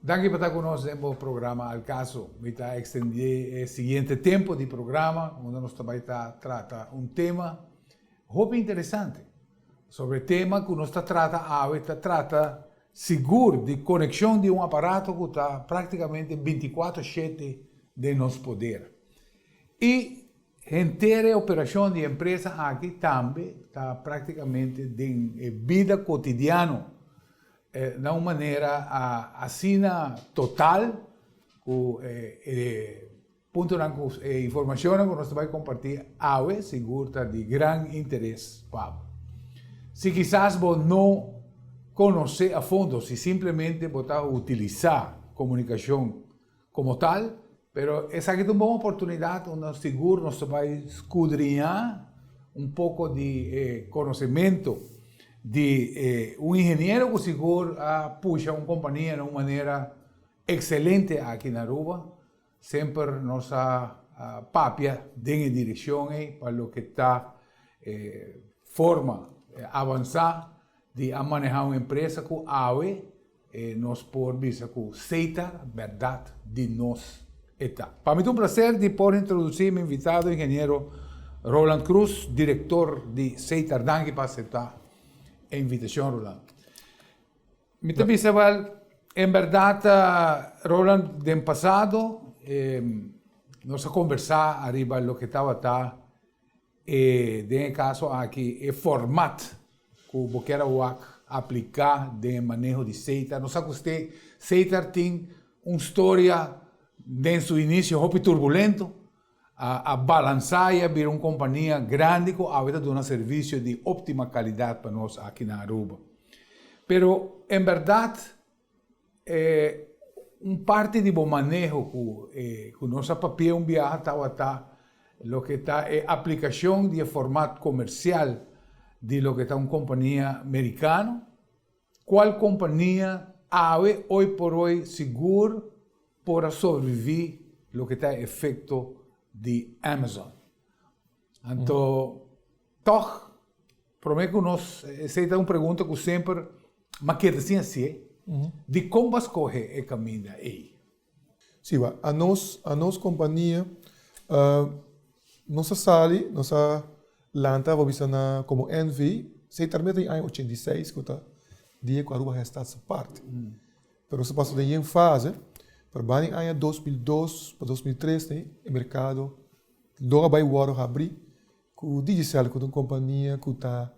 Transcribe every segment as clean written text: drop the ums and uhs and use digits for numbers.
Danke por estar conosco no programa Al Caso. Vamos extender o seguinte tempo de programa, onde nós também trata tema muito interessante. Sobre o tema que nós trata seguro de conexão de aparato que está praticamente 24/7 de nosso poder. E a inteira operação de empresa aqui também está praticamente de vida cotidiana. De uma maneira assina total, com informação que nós vamos compartilhar hoje, seguro de grande interesse para. Se quizás você não conhecer a fundo, se simplesmente você utilizar comunicação como tal, mas essa aqui é uma boa oportunidade onde seguro nós vamos escudriñar pouco de conhecimento de engenheiro que seguro puxa uma companhia de uma maneira excelente aqui na Aruba, sempre nossa papia em direção para o que está forma avançar de manejar uma empresa que hoje nós por visa que aceita a verdade de nós está. Para mim é um prazer de poder introduzir meu invitado, o engenheiro Roland Cruz, diretor de Seitar. Danke para aceitar a invitação, Roland. Me pensava, em verdade, Roland, no passado, nós conversar arriba do que estava no caso aqui, o formato que você quer aplicar de manejo de Seitar. Nós sabemos que Seitar tem uma história, desde o início, muito turbulento, a balançar e a vir uma companhia grande que a dá um serviço de ótima qualidade para nós aqui na Aruba. Pero, em verdade, parte de bom manejo que nossa papel viaja está lo que está a aplicação de formato comercial de lo que está uma companhia americana. Qual companhia hoje por hoje seguro para sobreviver lo que está efeito de Amazon. Então, prometo que nós, essa é uma pergunta que sempre me quero assim, de como vas escolher o caminho aí? Sim, a nossa companhia, nossa sala, nossa lanta, vamos dizer, como NV, se termina em 86, que está dia que a Aruba está essa parte. Mas você passa em fase, para em ano 2002 para 2003, o mercado logo vai abrir com o Digicel, com uma companhia que está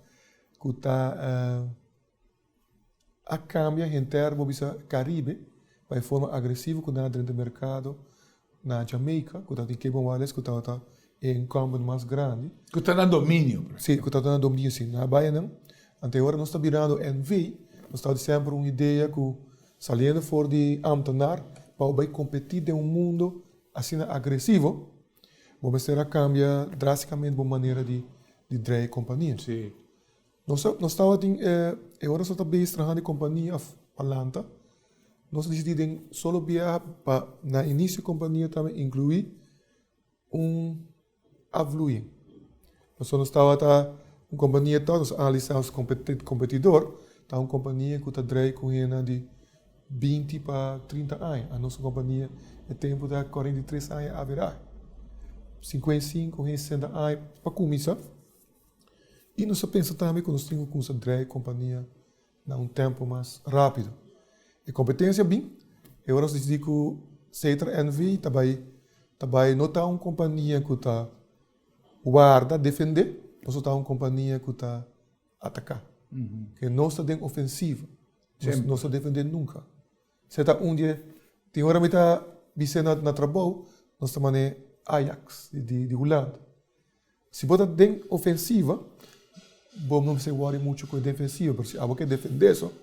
a cambiar em termos do Caribe, de forma agressiva, que está dentro do mercado na Jamaica, que está em Cabo Wales, que está em campo mais grande. Que está dando domínio. Sim, que está dando domínio, sim. Na Bahia, até agora nós estamos virando NV, nós estamos sempre uma ideia que saliendo fora de Amtonar, para competir em mundo assim agressivo, vamos ter a cambiar drasticamente a maneira de drei a companhia. Sim. Nós estamos agora só estamos trabalhando em companhia Atlanta. Nós decidimos só viajar para na início da companhia também incluir avluir. Nós estamos uma companhia toda, nós analisamos competidor, tá uma companhia que está drei com ela de 20 para 30 anos. A nossa companhia é tempo de 43 anos a virar. 55, 60 anos para começar. E nós pensamos também que nós temos que construir a companhia num tempo mais rápido. A competência bem, agora nós dizemos que o Seitar NV também não está uma companhia que está guarda, defender, nós está uma companhia que está atacar. Que não está em ofensiva. Não está defendendo nunca. Você está dia, tem hora que está dizendo na trabalho, nós estamos na Ajax, de Holanda. Se você está em ofensiva, você não se worry muito com a defensiva, porque se você defender isso,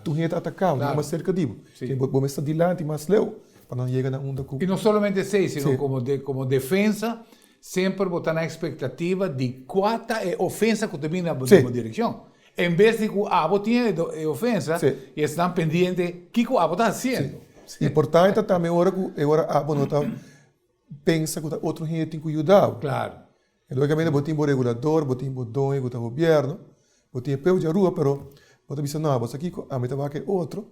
tu está atacando, não é cerca de você. Você está diante, mas leu, para não chegar na onda. E não somente isso, sino como defesa, sempre você está na expectativa de qual é a ofensa que vem na direção. Em vez de que você tem ofensa, e estão pendentes do que você está fazendo. Importante também agora você pensa que outro gente tem que ajudar. Claro. Logicamente, você tem o regulador, você tem o dono, você tem o governo, você tem o pé de rua, mas você diz, não, você aqui, a meta vai que outro,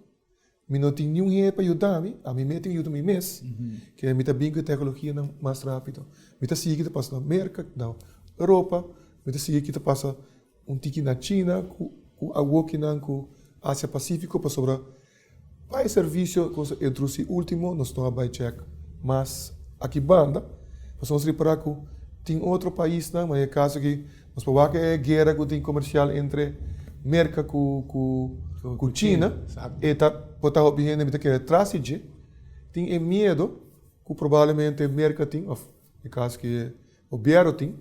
Mi não tem nenhum jeito para ajudar-me, a mim tem ajuda me mesmo, que me tá bem com a tecnologia mais rápido. Me tá seguindo que passa na América, na Europa, me tá seguindo que passa tiki na China, com a walk com Ásia Pacífico, para sobre vai serviço que introduzir último, nós estamos a check, mas aqui banda, nós vamos reparar que tem outro país, não, mas é caso que nós podemos ver a guerra que tem comercial entre América com China, e tá botar o bem que é transigir, tem medo que provavelmente a América tem, ou é caso que o governo tem,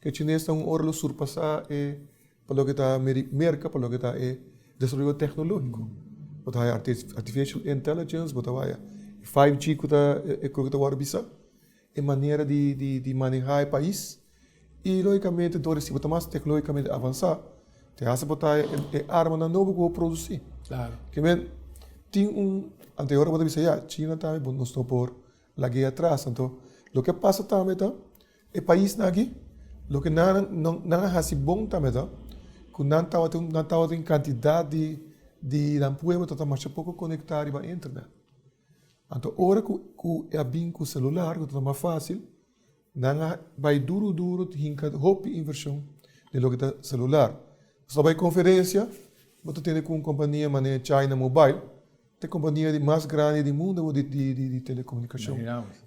que a China está hora surpassar e para o que está América, para o que está desenvolvimento tecnológico, botar artificial intelligence, botar 5G que está agora bisa, é maneira de manejar o país e logicamente door se botar mais tecnologicamente avançar te hace botar arma na nova que produzir. Claro. Que men tem anterior botar bisa ya China também não estou por la guerra atrás, então o que passa também tá o país aqui o que não há bom também tá que não estava em quantidade de povo tá mais pouco conectado à internet. Então hora que é bem com o celular que tá mais fácil não vai duro hinca hope inversão de lo que tá celular. Só vai conferência, você tem com companhia mané China Mobile, tem companhia mais grande do mundo de telecomunicação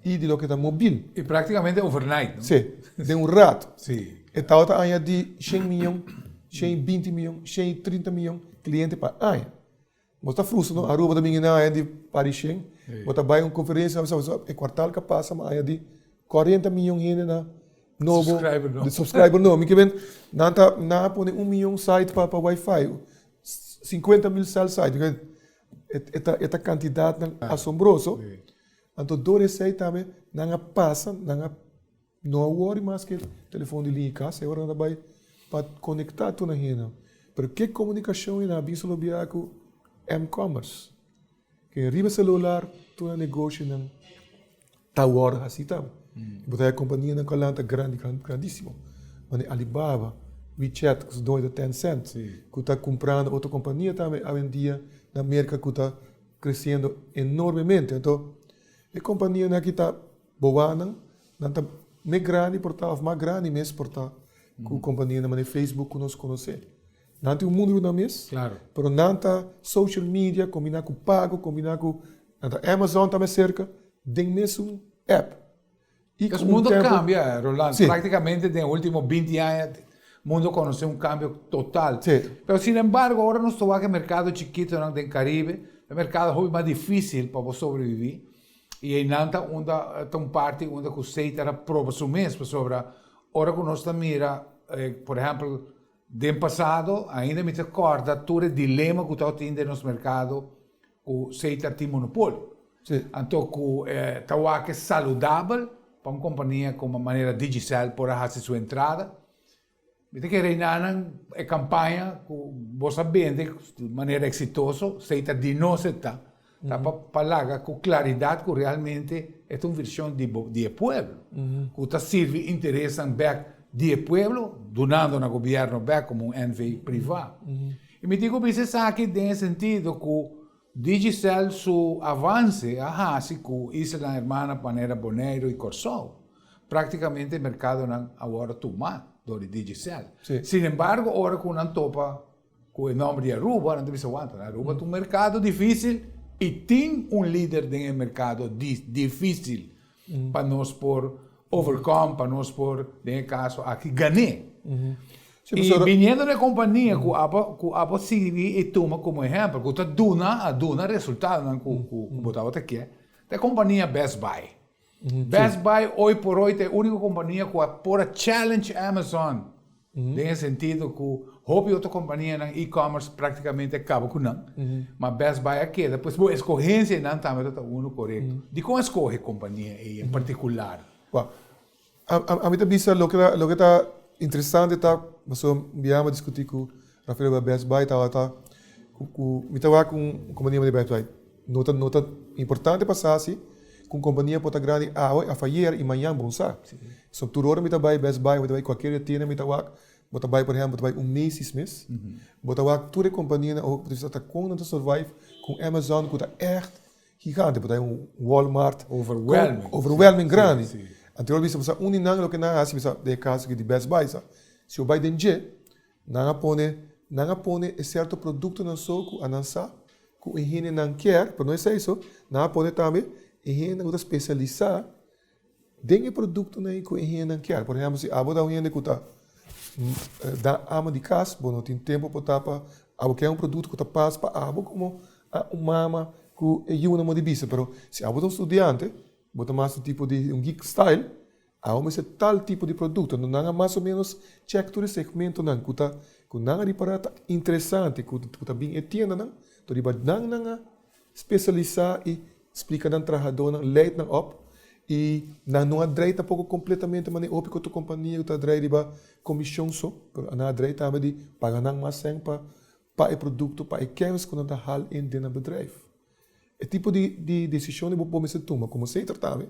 e de lo que tá móvel. E praticamente overnight, não? Sim, de rato. Sim. E tal tá aí de 100 milhões, 120 milhões, 130 milhões clientes para aí. Mas tá frustrado, não? A Aruba também é de Paris, você vai conferência, é quartal que passa, mas é de 40 milhões na novo subscriber não, me que vem na põe 1 milhão site para Wi-Fi, 50 mil cell site, esta quantidade assombroso. Então dois sei também não passa, não worry mais que telefone de linha casa, agora não vai para conectar tudo na rede. Pero que comunicação é na bisolo biaco e-commerce, que riba celular tudo negócio não tá hora assim também. Botar a companhia na calanta grandíssimo. Mas Alibaba, WeChat, que se dão de Tencent, que está comprando outra companhia também, hoje em dia, na América, que está crescendo enormemente. Então, a companhia aqui está boa, não está mais grande, portanto, mais grande mesmo, portanto, que a companhia na Facebook que nós conhecemos. Não tem o mundo na mesa, claro. Mas não está social media, combinar com pago, combinar com a Amazon também cerca, tem mesmo app. O mundo cambia, Rolando. Sí. Prácticamente en los últimos 20 años, el mundo conoce un cambio total. Sí. Pero sin embargo, ahora nos toca que el mercado chiquito del Caribe, el mercado es más difícil para sobrevivir. Y en Nanta, una parte donde se era prova su mesmo sobre ahora que nos mira, por ejemplo, del pasado, ainda me recorda todo el dilema que está teniendo en los mercados que se tiene monopolio. Sí. Entonces, está que es saludable para uma companhia com uma maneira digital por fazer sua entrada. Viste que reinaram a campanha que você vende de maneira exitosa, seita de nós está para lá com claridade que realmente é uma versão de povo, que está serve interesse de povo, donando ao governo como um ente privado. E me digo que isso aqui tem sentido que digital su avance así que Isla Hermana, Panera, Bonaire y Corsol. Prácticamente el mercado ahora toma do digital. Sí. Sin embargo, ahora con una topa con el nombre de Aruba, no te dice aguanta. Aruba es un mercado difícil y tiene un líder en el mercado difícil para nos por overcome, para nos por, en el caso, aquí gané. Sí, y viniendo de compañía que a seguir y toma como ejemplo, que usted duna resultado que botaba aquí, de compañía Best Buy. Best Buy hoy por hoy es la única compañía que por challenge Amazon. En el sentido que hobby otra compañía en e-commerce prácticamente acaba con nada. Mas Best Buy aquí, después vos escogencia no también está uno correcto. ¿De cómo escoge compañía en particular? Well, a mí también lo que está interessante tá, mas eu viemos discutir com Rafael Best Buy me estava com companhia de Best Buy. Nota importante passar assim, com companhia pota grande a falhar e amanhã bom sa. So tu hora me estava Best Buy, me estava qualquer tienda me estava, Bota vai, por exemplo, bota vai mês. Bota vai toda a companhia, ook dus dat kon te survive com Amazon, que é echt gigante, bota Walmart, overwhelming grande. Então, você precisa unir que na assim, você de caso que de Best Buy, se o buy den je, nanga pone certo produto na soco, anansa, que higiene não quer, para não é isso, nanga pone também higiene não especializar, den produto na que higiene não quer. Por exemplo, se abo da higiene que tá da ama de casa, bom, não tem tempo para tapa, abo quer produto que tá passa para abo como mama que é uma modibisa, pero se abo um estudante bota mais tipo de geek style, há tal tipo de produto, não há mais ou menos check todo segmento não, que não há reparata interessante, que está bem etiendo não, então riba não especializar e explicar não trabalhador não, leid não op e não adrei pouco completamente mas op que a companhia está adrei riba comissão só, não adrei também de pagar não mais sem para o produto, para o kennis que não está hal in dentro do bedrijf. O tipo de decisão que você toma, como você tratava,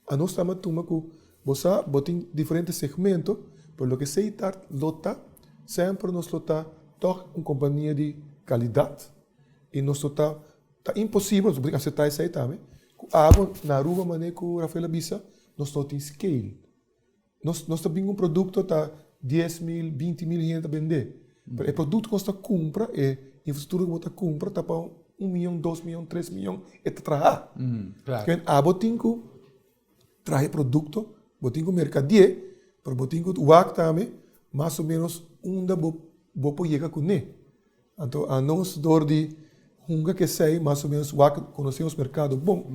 a nós estamos tomando que você tem diferentes segmentos, por lo que você lota, sempre nos lota toch uma companhia de qualidade, e nos lota, é impossível, você pode aceitar isso aí também, que água na rua, mané que o Rafael Bisa, nós lota em scale. Nós temos produto que 10 mil, 20 mil gente a vender. O produto que você compra, e a infraestrutura que você compra, está para 1 milhão, 2 milhões, 3 milhões, é trabalhar. Claro. Porque a botinho traz produto, botinho mercadia, para botinho o WAC também, mais ou menos, onde vou chegar com ele. Então, a nós, dor de hunga que sei, mais ou menos, o WAC conhecemos o mercado bom.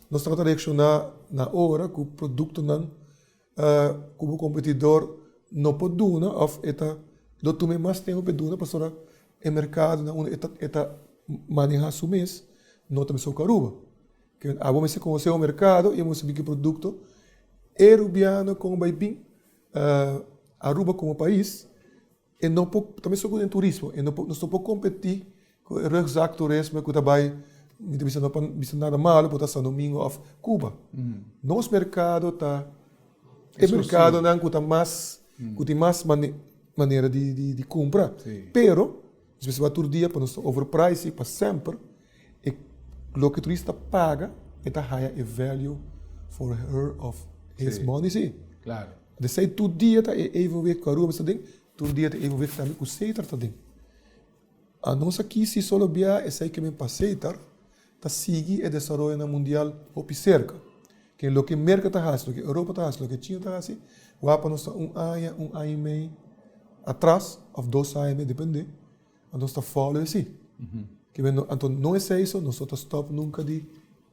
Nós tratamos de reaccionar na hora que o produto não, que o competidor não pode dar, ou do também mais tempo para dar, para o mercado, onde manejar su mês, não também sou caruba. Que a você conhecer o mercado e você ver que o produto é rubiano como vai bem, Aruba como país, e não também sou em turismo, e não pode competir com o rucksack turismo que também não bisa nada mal, porque está domingo of Cuba. Nosso mercado está é mercado não que tem mais maneira de comprar, pero se você vai todo dia para nós overprice para sempre, e o que o turista paga é a higher value for her of his money, sim. Claro. De sei todo dia tá eventueel com a rua, mas todo dia tá eventueel também com o seiter tá dentro. A nossa aqui se só bia é sei que me passei tá sigue o desenvolvimento na mundial ou cerca. Que o que merca tá hace, o que Europa tá hace, o que China tá hace, o apa nós ano e meio atrás, ou 2 anos, depende. Nós está follow assim. Então não é isso, nós estamos stop nunca de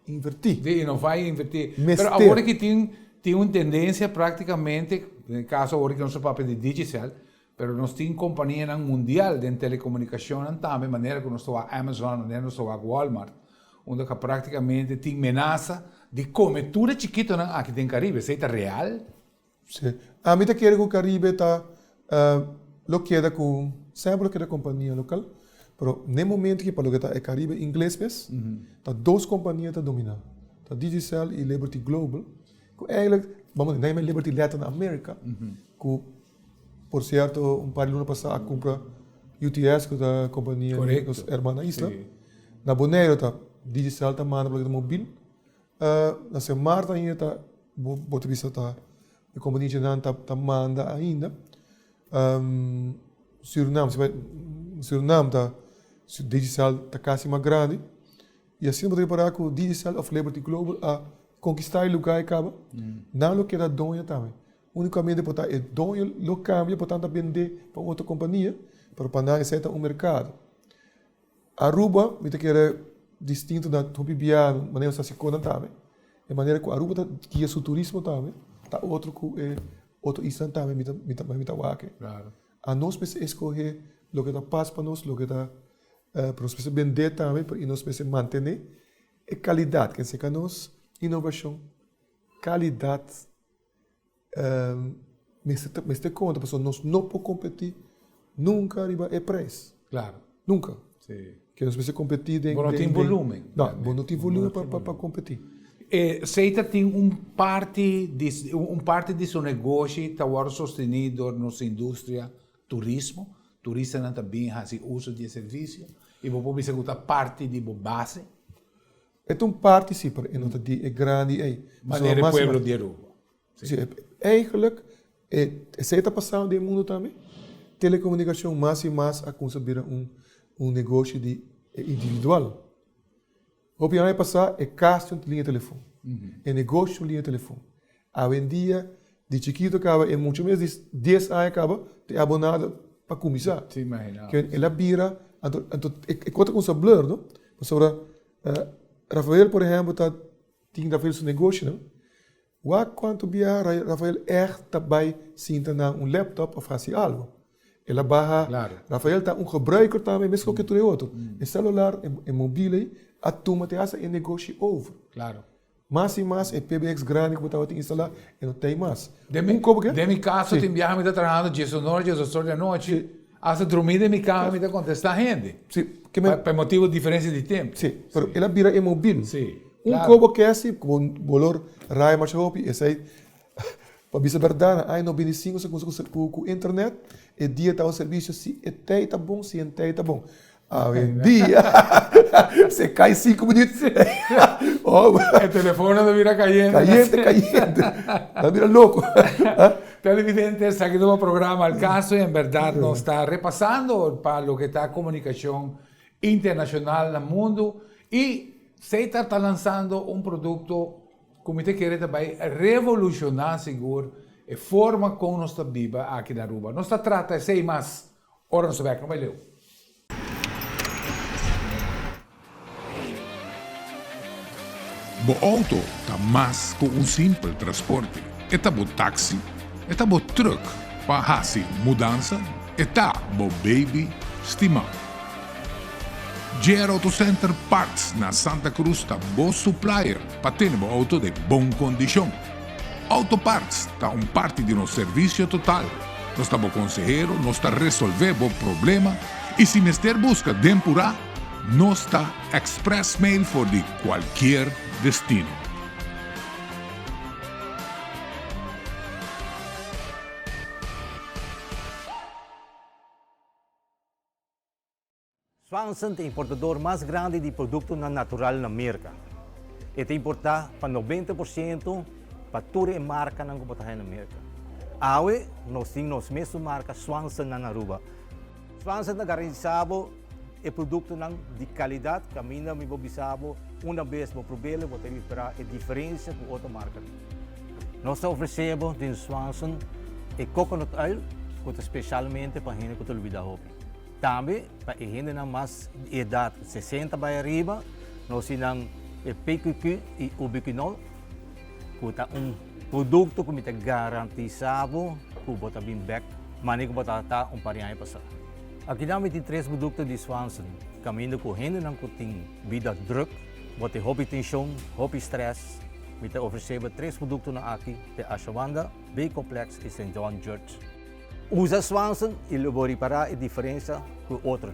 invertir. De não vai invertir. Mas agora que tem uma tendência praticamente, no caso agora que nós estamos papel de digital, mas nós temos companhia mundial de telecomunicação também, maneira que nós estamos a Amazon, maneira que nós estamos a Walmart, onde que praticamente tem ameaça de comer tudo chiquito aqui no Caribe. Isso é real? Sim. A mim quero que o Caribe está lo queda com sempre que a companhia local, mas no momento que para o que está é Caribe inglês mesmo, tá 2 companhias que dominam, tá Digicel e Liberty Global, que eigenlijk, vamos dizer, Liberty Latin America, que por certo par de anos passados compra UTS que é a companhia dos irmãos da isla, na Bonaire tá Digicel tá manda para o móvel, na Semar tá ainda tá, bote vista tá, a companhia de não tá manda ainda. Suriname tá Digicel tá quase mais grande e assim vamos reparar que o Digicel of Liberty Global a conquistar o lugar e acaba não lo que era dono também unicamente para é dono lo cambia portanto vender para outra companhia para não aceitar um mercado. Aruba me que era distinto da Tobibiano maneira se conta também de maneira que Aruba tá guia seu turismo também tá outro que outro instante também me tá wake. Claro. A nós precisa escolher o que está paz para nós, o que está para nós precisa vender também, e nós precisa manter a qualidade, que seja nós inovação, qualidade, mas te conta, pessoal, nós não podemos competir nunca arriba é preço. Claro. Nunca. Sim. Que nós precisamos competir não tem volume. Não tem volume para competir. Seita tem parte de seu negócio está sustenido na nossa indústria turismo. Turista não também faz uso de serviço. E você pode executar parte de base. É uma parte, sim, maar é grande. Maneira do povo de Aruba. Sim, eigenlijk, você está passando no mundo também. Telecomunicação mais e mais a conseguir negócio individual. O que vai passar é caixa de linha de telefone. É negócio de linha de telefone. Hoje em dia, de chiquito acaba, é muito mais de 10 anos acaba, te abonado para começar. Sim, imagina. Que ela vira, então, conta com essa blur, não? Sobre, Rafael, por exemplo, tem Rafael seu negócio, não? Quanto via Rafael echt bij sinta na laptop of fazer algo. Ela barra, claro. Rafael está gebruiker também, mesmo que tu é outro. É celular, é mobile, a turma te hace negócio over. Claro. Mais e mais, é PBX grande que você tem que instalar, e não tem mais. De mi caso, tem viagem, me está trabalhando 10 horas, 10 horas da noite, hasta dormir de minha cama, me está contestando a gente. Sim. Por motivo de diferença de tempo. Sim, mas ela vira mobile. Sim. Claro. Que é assim, com valor, raio mais rápido, e aí, para dizer a verdade, aí no 25 segundos com a internet, e dia está o serviço, se está bom, se está bom. Hoje dia, você cai 5 minutos. O telefone não vira caindo. Caindo. Não vira louco. Televidentes, aqui do programa Al Caso, em verdade, nos está repassando para o que está a comunicação internacional no mundo e se está lançando um produto, como te quer, vai revolucionar, seguro, a forma como nós estamos vivos aqui na Aruba. Nós trata de ser mais, ora não se vai, não vai ler. Bo auto está mais que simples transporte. Está bo táxi, está bo truck para fazer mudança, está bo baby estimado. GR Auto Center Parts na Santa Cruz está bo supplier para ter bo auto de boa condição. Auto Parts está parte de nosso serviço total. Nós está bo consejero, nós está resolver bo problema e se mister busca dempurar, nós está express mail for de qualquer destino. Swanson é o importador mais grande de produtos natural na América. Ele importa para 90% para toda a marca na América. Hoje, nós temos a mesma marca Swanson na Aruba. Swanson é garantizado e produto de qualidade que a mim me observo uma vez por problema vou ter que esperar a diferença com outra marca. Nós oferecemos de Swanson e coconut oil especialmente para gente que tem vida hope. Também para gente na mais idade 60 para arriba nós temos o PQQ e ubiquinol que é produto que me garantizado que botar bem back mas que botar parinha passar. Aqui nós temos 3 produtos de Swanson. Caminho com gente que tem vida druk, bote hobby tensão, hobby stress. Me oferecemos 3 produtos aqui de Ashwanda, B-Complex e St. John Church. Usa Swanson e ele vai reparar a diferença com outro.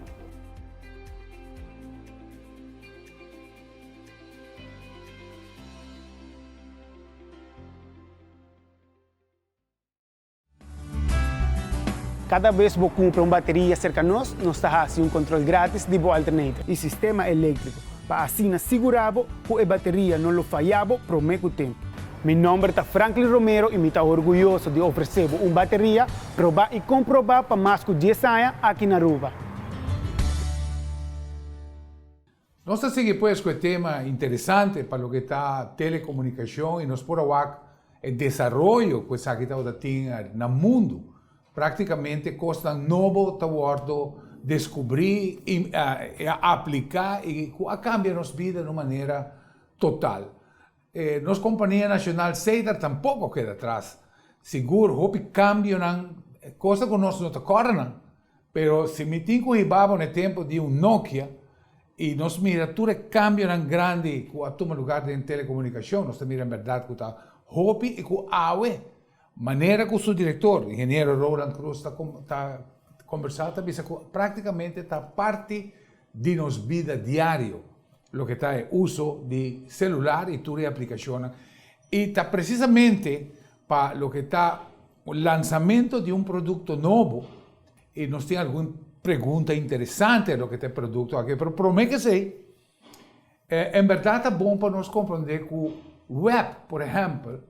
Cada vez que você compra uma bateria cerca de nós está fazendo controle grátis de boa alternativa e sistema elétrico, para assim assegurar que a bateria não falhava por muito tempo. Meu nome é Franklin Romero e me estou orgulhoso de oferecer uma bateria provar e comprovar para mais de 10 anos aqui na Aruba. Nós seguimos pues com o tema interessante para o que está telecomunicação e nós por agora o desenvolvimento que essa aqui tem no mundo. Praticamente custa novo trabalho descobrir, aplicar e cambiar nossa vida de uma maneira total. Nossa companhia nacional Cedar tampouco queda atrás. Seguro, houve cambio na coisa que nós não acordamos, mas se me tenho que no tempo de Nokia e nós miratura cambio grande com a toma lugar de telecomunicação, nós mira em verdade que está houve e com a maneira que o seu diretor, o engenheiro Roland Cruz, está conversando, praticamente está parte de nossa vida diária, o que está é uso de celular e toda a aplicação. E está precisamente para o que está o lançamento de um produto novo, e nós temos alguma pergunta interessante do que tem produto aqui, mas prometo que sim. Em verdade é bom para nós compreender que o web, por exemplo,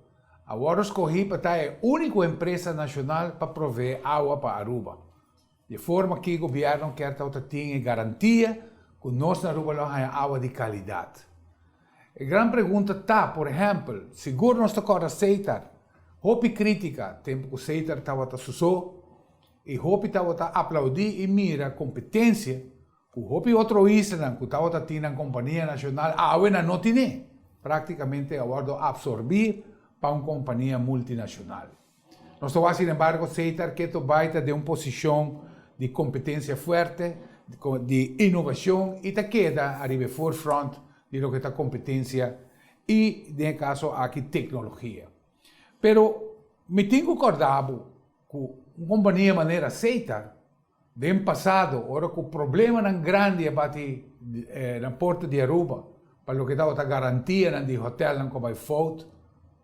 agora escolhi para estar a única empresa nacional para prover água para Aruba. De forma que o governo quer ter garantia que nós na Aruba temos água de qualidade. A grande pergunta está, por exemplo, seguro nós temos que aceitar, houve crítica, tempo que o aceitar estava a sussou, e houve estava a aplaudir e mira a competência, que houve outro Islam, que estava a ter na companhia nacional, água não tinha, praticamente agora absorver para uma companhia multinacional. Nós estamos, sin embargo, aceitar que esto vai de uma posição de competência forte, de inovação, e te queda arriba forefront de lo que está competência e, no caso, aqui tecnologia. Pero me tenho acordado que uma companhia maneira aceitar, bem passado, agora que o problema não grande é na porta de Aruba, para o que estava a garantia de hotel não vai falta,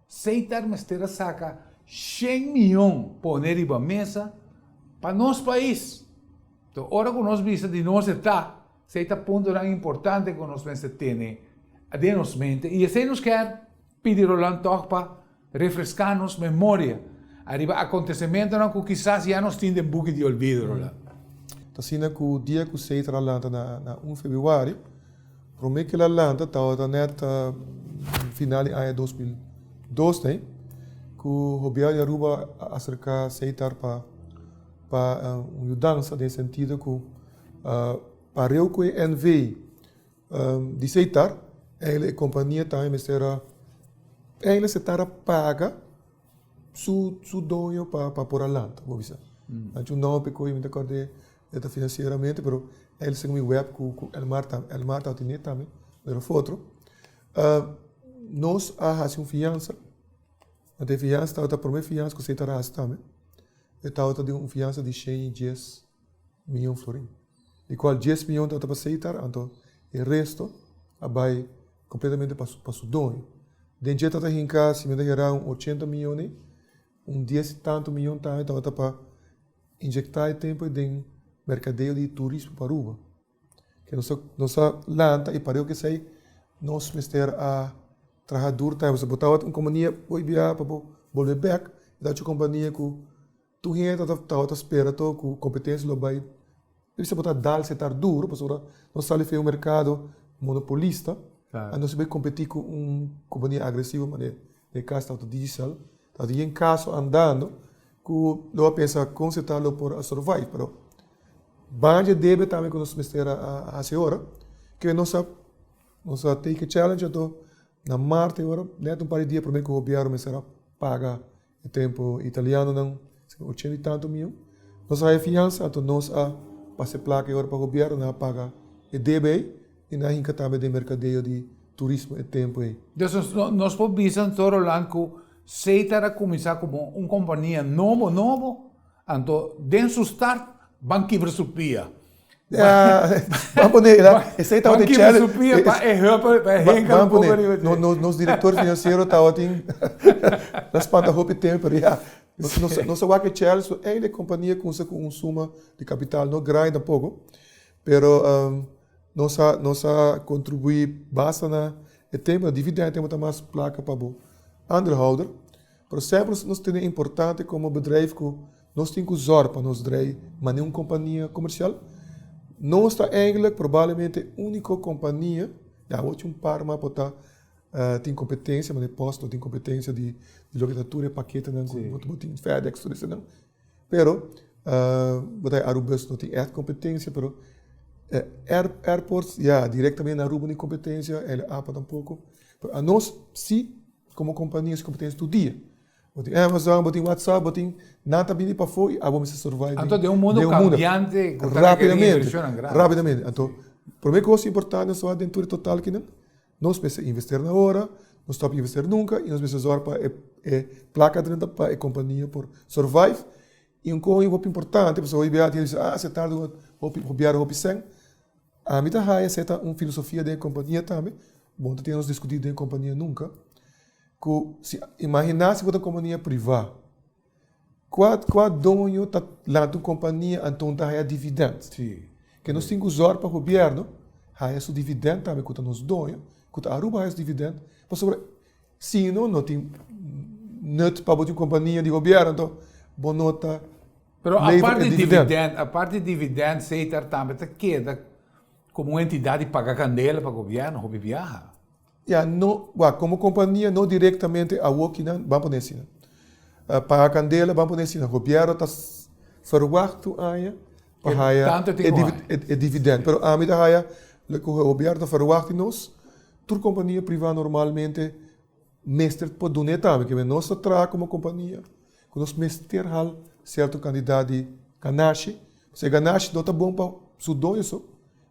aceitar mestre saca 100 milhões poner em mesa para nosso país. Então, agora que nós vimos de nós está, aceita ponto tão importante que nós temos de nos mente, e assim nos quer pedir o lantoque para refrescar nos memória, arriba acontecimento que quizás já nos tem de buque de olvido. Então, assim, que o dia que o Seita lanta na 1 de fevereiro, promete que ela lanta, estava net final de 2012, né? Que o governo de Aruba acerca Seita para uma mudança nesse sentido que para eu que NV de Seita, a companhia também me será ela se estará paga su dono para por alanta, vou dizer. Antes não pecou me acordei financeiramente, mas ele se me web com el Marta tinha também, era foto. Nós a fiança, a de fiança está por minha fiança que você estará também. Está de uma fiança de 110 milhões de florins. E qual 10 milhões está para aceitar, então o resto vai completamente para o dono. Dentro está em casa, se me derá 80 milhões, 10 e tanto milhões também está para injetar tempo em mercadeio de turismo para Aruba. Que nossa lanta e para o que sei, nós mister a trabalhador tá, você botava uma companhia foi viajar para volver back, da outra companhia que tu renta tá espera to com competência lo vai. Você botar dal se tar duro, porque nós sale feio mercado monopolista. A nós vai competir com uma companhia agressiva, mas de caso está digital, está em caso andando, que lo pensa consertá-lo por survive, pero banja deve também que nós mister a senhora, que nossa take challenge então na Marte agora, neto par de dias para mim que o governo me será paga o tempo italiano não 80 e tanto mil, nós a fiança então nós a passe placa agora para o governo na paga e deve e na hinca também de mercadeio de turismo e tempo aí. Então nós podemos ver todo o que se está começar como uma companhia novo, então dentro do start vão quebrar sua pia. Vamos poner lá, esse aí está o challenge. Vamos poner, nos diretores financeiros está ótimo, nas pantarropas tempo já. Nossa waque challenge é uma companhia com uma suma de capital não grande pouco, pero nossa contribui basta na tempo, dividendo tempo mais placa para o underholder. Por sempre nós temos importante como bedrijf que nós temos que usar para nós drive, mas não uma companhia comercial. Nós está eigenlijk provavelmente a única companhia, já hoje par mas botar tem competência, mas posto tem competência de locatura e paquete não tem FedEx tudo isso não. Pero botar Arubas não tem essa competência, pero airports diretamente na Aruba tem competência, ele apa tampouco. A nós sim como companhias competência do dia. Botem Amazon, botem WhatsApp, botem nada bem para fora, a vamos survive. Então de um mundo cambiante, rapidamente. Então, por mim coisa importante é só a dentro total que não nós precisamos investir na hora, nós stop investir nunca e nós precisamos para placa dentro para a companhia por survive. E coisa muito importante, porque hoje dia diz se tarde o sem. A mim tá essa uma filosofia da companhia também. Bom, temos discutido em companhia nunca. Se imaginar se uma companhia privada, qual dono está lá na companhia, então dá dividendos. Sim. Que nós temos que usar para o governo, há esse dividendo também que nós dono, que aruba esse dividendo, mas sobre, se não tem nada para uma companhia de governo, então, boa nota. Pero a parte de dividendo, se também queda como uma entidade paga candela para o governo, ou viaja. Como companhia, não diretamente a Wokina, vamos poder assim. Paga candela, vamos poder assim. O governo está verwacht aí, para dividendo. Pero a mim da o governo verwacht nós, toda companhia privada normalmente mestre por donar também, que nós traz como companhia, que nós mestre hal certo candidato de ganache, se ganache não está bom para o dono só,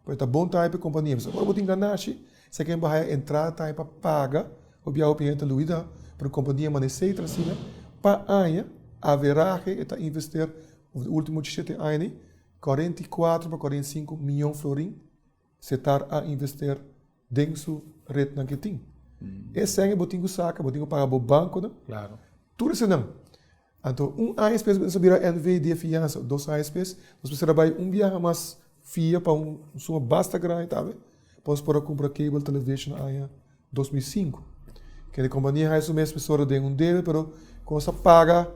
mas está bom para a companhia. Mas agora botem ganache, se quem vai entrar tá para pagar, o biau cliente luida para a companhia manecer assim, para aia haverá que está investir no último 7 anos 44 para 45 milhões de florins, se está a investir dentro da rede que tem. Esse é o botinho saca, botinho pagar o banco, né? Claro. Tudo isso não. Então, ASP nós vira NV de fiança, 2 ASP, nós precisamos trabalhar viagem mais fia para uma basta grande, tá vendo? Posso para comprar cable television em 2005. Que a companhia faz o mesmo pessoa de dele, mas quando você paga,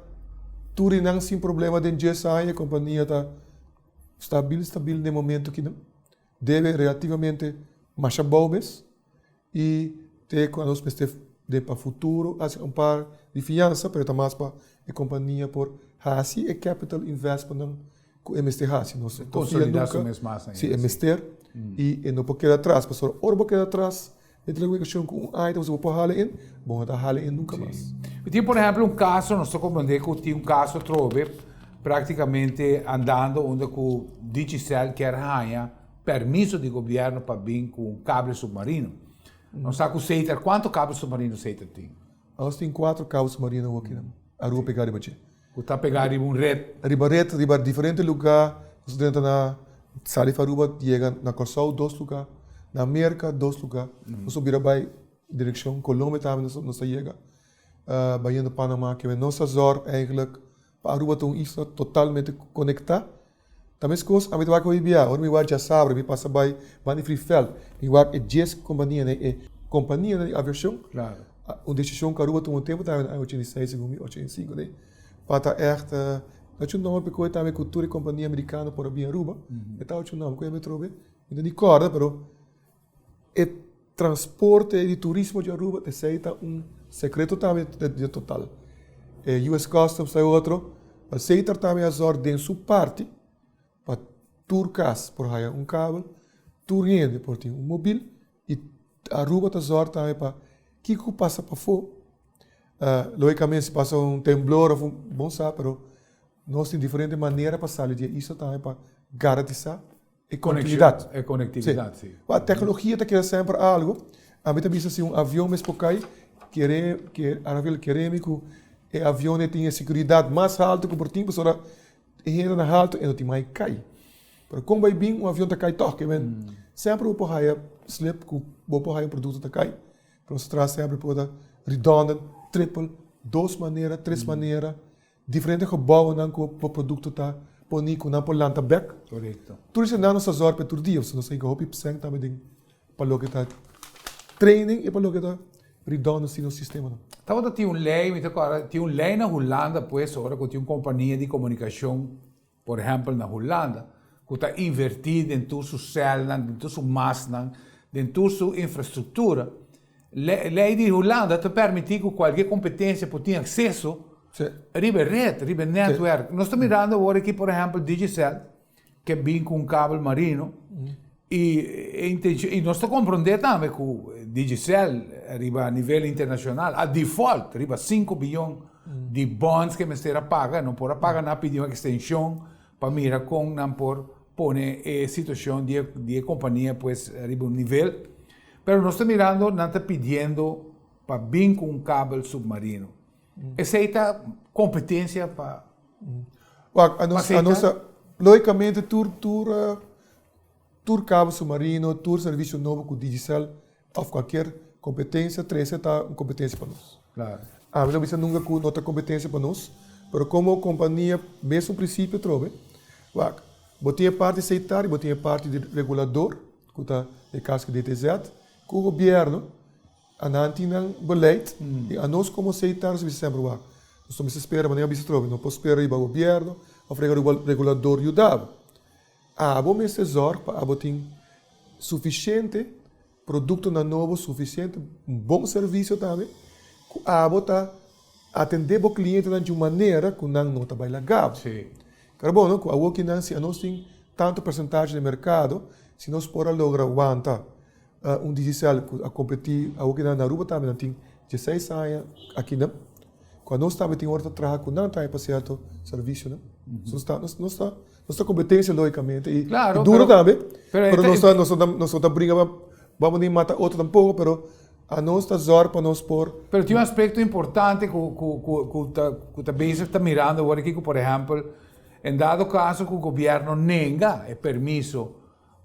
tudo não sem problema de a companhia está estável no momento que não deve relativamente mais bobes e ter quando nós precisamos de para futuro, assim um par de fiança, mas mais para a companhia por Hasi e capital investment com MST Hasi. Nós consolidar o mesmo massa. Sim, MST e não pode quedar atrás, pessoal. Ora pode quedar atrás. Entre a questão com item você pode haler in, bom tá haler in nunca mais. Eu tinha, por exemplo, caso, nós estou compreendendo que eu tinha caso trove praticamente andando onde o Digicel quer ganhar permisso de governo para vir com cabo submarino. Não sabe o Seiter, quanto cabo submarino o Seiter tem? Nós temos 4 cabos submarinos aqui. A rua pegar riba. O tá pegar riba red. Riba diferente lugar. Nós dentro na Salifa Aruba chega na Corsol 2 lugares. Na América 2 lugares. Nós subimos para direção Colômbia também nós chega. Bahia do Panamá que é nossa zona eigenlijk para Aruba tem isso totalmente conectado. Também as coisas, a mim vai com o IBA, ora me vai já sabe, me passa by Bani Free Feld, me vai é 10 companhia, né? É companhia de aviação. Claro. Uma decisão que Aruba tem um tempo, tá? 86, 85, né? Para echt, dat je nome porque também cultura e companhia americana por bem Aruba. Então eu nome, que me trobe, ainda não corda, pero é transporte e turismo de Aruba, te aceita secreto também de total. US Customs é outro, aceita também as ordens sua parte. Para turcas por aí cabo, turriende por ti móvel e Aruba está zorta também para que passa para fora. Logicamente se passa temblor ou bom sabe, pero nós tem diferente maneira para sair de isso também para garantizar a conectividade. É conectividade, sim. A tecnologia está querendo sempre algo. A mim também se avião mesmo cai, que a nível querêmico, o avião tem segurança mais alta que por tempo, só e na alto e não tem mais cai. Pero como vai bem avião tá cai toque, sempre o porraia slip com o porraia produto tá cai. Para nós traz sempre pode redundant, triple, 2 maneiras, 3 maneiras, diferente gebouwen dan com o produto tá ponico na polanta back. Correto. Tudo isso não nos azor para todo dia, se nós tem que hopi percent também tem para lo que tá training e para lo que tá redundancy no sistema. Estava tinha lei, tinha lei na Holanda, pois, agora que tinha companhia de comunicação, por exemplo, na Holanda, que está invertida em toda sua célula, em toda sua massa, em toda sua infraestrutura. Lei de Holanda te permite que qualquer competência tenha acesso a rede, a network. Nós estamos mirando agora aqui, por exemplo, Digicel, que vem com cabo marino, e nós estamos compreendendo também que o Digicel arriba a nível internacional, a default, arriba 5 bilhões de bonds que me será paga, não pode pagar nada, pedir uma extensão para mirar com não por pone a situação de companhia, pues, arriba um nível, pero nós estamos mirando, não está pedindo para vir com um cabo submarino. Essa é a competência para... A nossa, logicamente, tur cabo submarino, tur serviço novo com o Digicel, ou qualquer competência, 3 está uma competência para nós. Claro. Mas não nunca com outra competência para nós. Pero como companhia, mesmo princípio, trove, botinha parte aceitar e botinha parte de regulador, que está no caso de DTZ, que o governo, anante não beleid, e a nós como aceitar, se sempre nós estamos esperando, mas não é trove, não posso esperar o governo, ou o regulador ajudar. Abo me zorg para botin suficiente produto na novo, suficiente bom serviço também, que abo tá atender o cliente de uma maneira que não está bem legal. Sim. Carbono, que a que não se nós tem tanto percentagem de mercado, se nós por lograr aguentar digital a competir, a que na Aruba também tem 16 anos aqui não, quando nós também tem hora de trabalhar com não tem para certo serviço, não, nossa competência logicamente e claro, duro também, pero nós não brincamos, vamos nem matar outro tampouco, pero a nós está zor para nós por. Pero tem um aspecto importante que também se está mirando agora aqui, por exemplo, em dado caso que o governo nega o permisso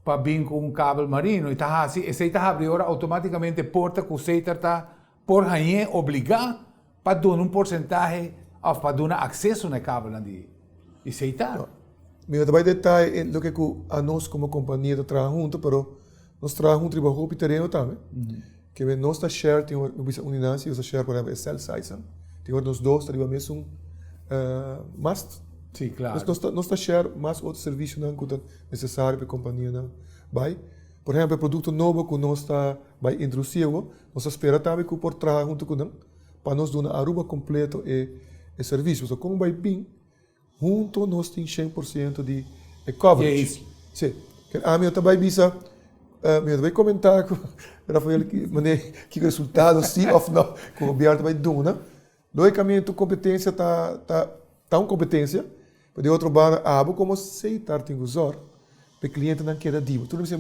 para vir com um cabo marino, e está assim, esse está abrindo automaticamente porta que o seita está por aí obrigar para dar porcentagem ou para dar acesso no cabo ali. E aceitar. Meu também detalhe é o que a nós como companhia está trabalhando junto, pero nós trabalhamos junto para o terreno também. Que nós está share tem uma unidade, nós share por exemplo é cell size, tem nós dois está mesmo must. Sim, claro. Nós está share mais outro serviço não que é necessário para a companhia não. Vai, por exemplo, produto novo que nós está vai introduzir, nós espera também que por trabalhar junto com nós para nós dar uma Aruba completo e serviço. Então como vai bem junto nós tem 100% de coverage. Sim. A minha também bisa eu também comentar com Rafael que resultado sim ou não que o governo vai dar, né? Logicamente a competência tá uma competência, de outro lado abo como aceitar tem que usar para o cliente não queira divo. Tudo isso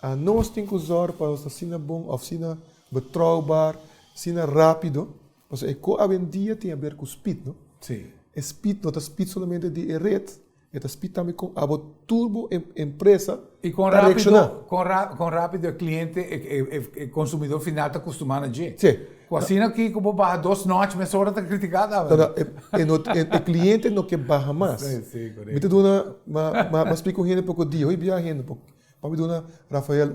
a nós tem que usar para nós assim bom, oficina betrouwbaar, assim rápido, mas é que a vendia tem a ver com speed, não? Sim. Speed não é speed somente de rede, é speed também com a turbo empresa. E com rápido o cliente, o consumidor final está acostumado a ver. Sim. Com assim aqui, como barra 2 noites, mas a hora está criticada. O cliente não quer barra mais. Sim, correto. Me te dona, mas explico um pouco dia, hoje viajando, para me dona Rafael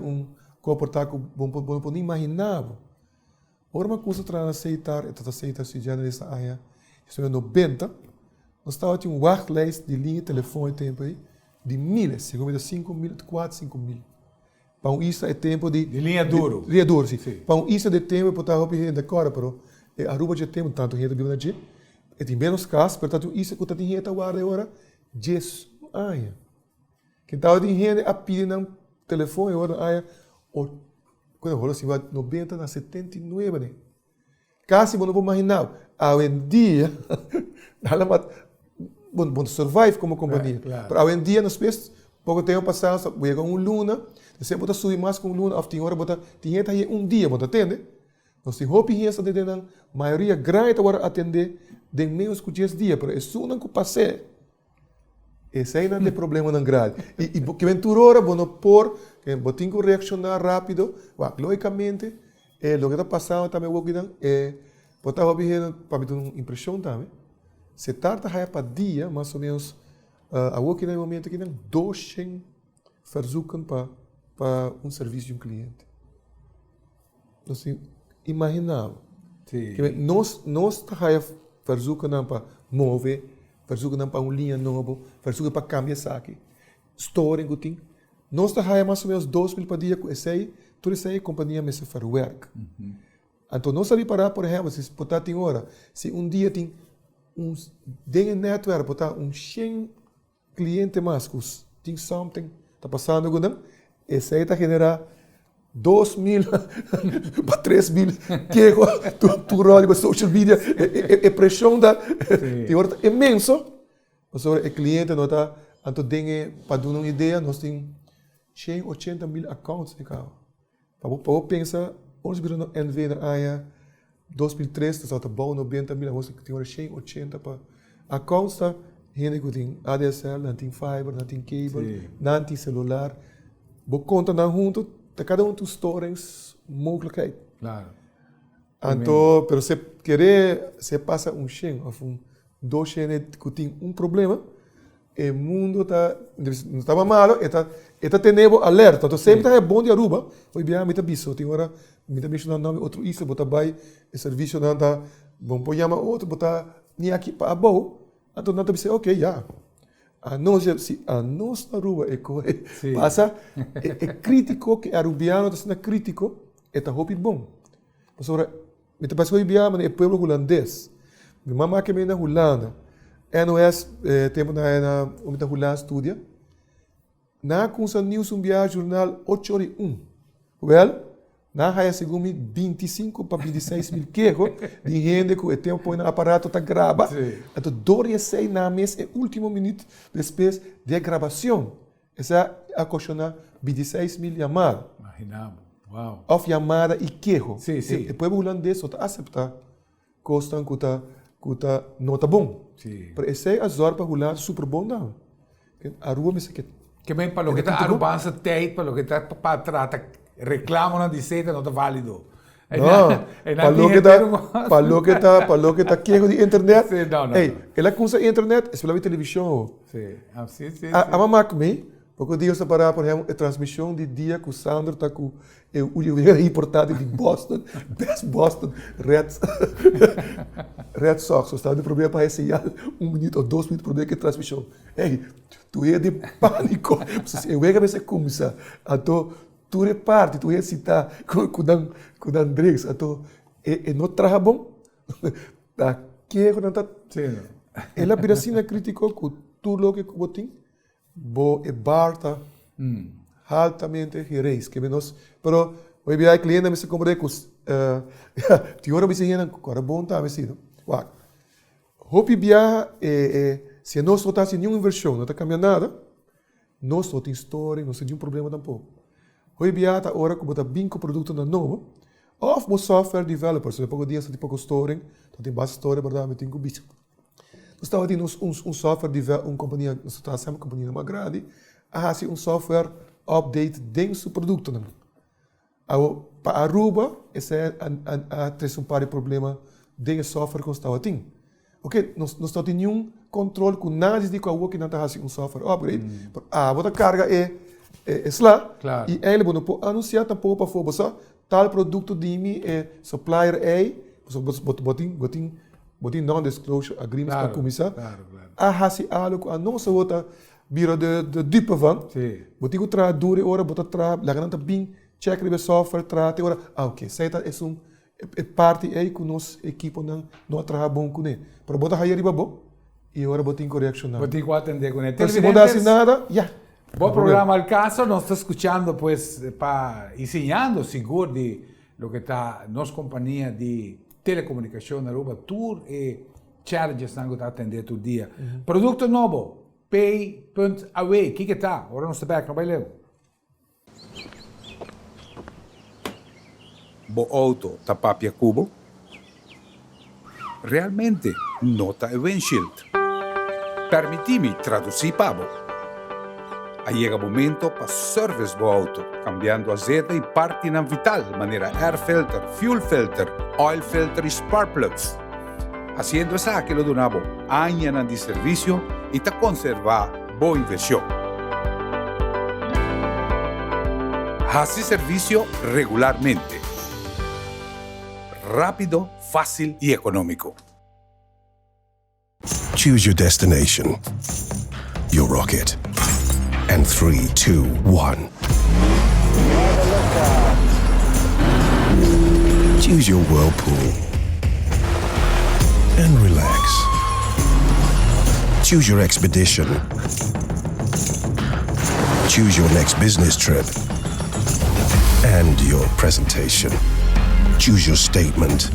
comportamento que não pode imaginar. Ora uma coisa para aceitar se já nessa área, isso é 90. Nós estávamos em wachtlijst de linha de telefone tempo aí de milhas, segundo 5 mil, 4, 5 mil. Para isso é tempo de linha duro. Linha duro, sim. Para isso de tempo para estar opinião de cora, pero Aruba já tem tanto gente vindo aqui, e tem menos casos, portanto isso que tem gente agora agora 10 anos. Que tal tem gente a pedir no telefone agora aí, quando rola assim vai 90 na 79, né? Quase não vou imaginar. Hoje em dia, bom survive como companhia. Claro. Pero hoje em dia, nós vemos, pouco tempo passado, chega luna, você pode subir mais com luna, ou tem hora, tem gente aí dia, pode atender. Nós temos opiniões de a maioria grande agora atender de menos que 10 dias, mas isso não que passei. Esse aí não é problema não grande. E que ventura hora, bom por, que tem que reaccionar rápido, logicamente, o que está passando também, pode estar para ter uma impressão também. Se tarda para dia, mais ou menos, aqui no momento que tem 200 verzoeken para serviço de cliente. Assim, imaginável. Nós estamos verzoeken para mover, verzoeken para uma linha nova, verzoeken para cambiar saque, storing, que nós estamos mais ou menos 2.000 para dia com esse aí, tudo isso aí, companhia me se faz work. Então, nós sabemos parar, por exemplo, se botar tem hora, se dia tem dentro do network, botar 100 cliente mais, que tem something, está passando com them, esse aí está generando 2.000 para 3.000, que é tu rol de social media, é pressão da, tem hora imenso, mas o cliente não está, então tem, para dar uma ideia, nós temos 180.000 accounts de carro. Para pensar, ons viram no NV na área 2003, dat zat bouw 90.000, ons tem 180 para accounts tá, gente que tem ADSL, não tem fiber, não tem cable, não tem celular, bo conta na junto, cada um dos stories mogelijkheid. Claro. Então, pero se querer, se passa 100 ou dois gente que tem problema, o mundo não estava malo, está tendo alerta. Então sempre é bom de Aruba. Foi bem, me aviso. Tem hora, me aviso na nome outro isso, botar vai o serviço não tá, bom pôr chama outro, botar nem aqui para abaixo. Então não tá dizer, ok, já. A nós na Aruba passa é crítico que arubiano está sendo crítico, é tá hopi bom. Mas agora, me parece que o é povo holandês. Minha mamãe que vem na Holanda. NOS, tempo na Holanda estudia. Na kunsa news jornal 8h01. Well, na raia segundo 25 para 26 mil queijos de gente que o tempo põe no aparato tá grava. Então, 2 na mês é último minuto depois da gravação. Essa é a questionar 26 mil chamadas. Imaginamos. Uau. Of chamada e queijo. Sim. O povo holandês só aceita costam que não tá bom. Sim. Para esse é a zorba holanda super bom não. A rua me que Que bem para o que está arubança tem, para o que está para trata reclamo não dizer não está válido. Não. Para o que tá queijo de internet. Sim, não. Ela usa internet, é pela televisão. Sim. A mamãe me porque o dia se parar, por exemplo, a transmissão de dia que o Sandro está com o importado de Boston, Best Boston, Red Sox. Está de problema para esse 1 minuto ou 2 minutos para ver que transmissão. Ei, tu é de pânico. Eu vejo que você começa. Então, tu é parte, tu é citar com o Andrés. Então, não trabalha bom. Aqui é quando está. Sim. Ela vira assim na crítica que tudo o que eu tenho. Bo e barta altamente reis que menos pero hoy día cliente me se compré que ti ora me se llenan agora bom tá me sido wa hopi viaja se nós não tá sem nenhuma inversão não tá cambiando nada nós não tem história não tem nenhum problema tampouco hoje dia tá hora que botar binco produto na novo of mo software developer so pouco dia tem pouco história tem bastante história verdade me tem que bicho. Nós estávamos tendo software de uma companhia, nós estávamos uma companhia mais grande, a fazer software update dentro do produto. Para a Aruba, esse é um par de problemas dentro do software que nós estávamos tendo. Ok, nós não temos nenhum controle com nada de qual que não está fazendo software upgrade. A outra carga é lá, claro. E ele não pode anunciar tampouco para fora, tal produto de mim é supplier A, você botin non-disclosure agreements para começar a fazer algo a nossa outra bira de dupe van. Botin que tra dure ora bota tra la gananta bem check the software tra te ora ok seita é parte aí que nosso equipe não trabalha bom com ele para botar aí riba bom e ora botin correccionar botin que atender com ele se mudar assim nada bom programa al caso nos está escuchando pues para enseñando seguro de lo que está nos companhia de telecomunicação na Aruba, tour e challenges que está atendendo todo dia. Produto novo, Pay.away, que está? Agora não está back, não vai ler. Bo auto tá papia cubo? Realmente não tá windshield. Permiti-me traduzir pavo. Aí chega o momento para service do auto, cambiando azeite e parte não vital, maneira air filter, fuel filter, oil filter e spark plugs. Haciendo essa aquilo do nabo, anos de serviço e te conservar boa inversão. Hace serviço regularmente. Rápido, fácil e econômico. Choose your destination. Your rocket. And 3, 2, 1. Choose your whirlpool. And relax. Choose your expedition. Choose your next business trip. And your presentation. Choose your statement.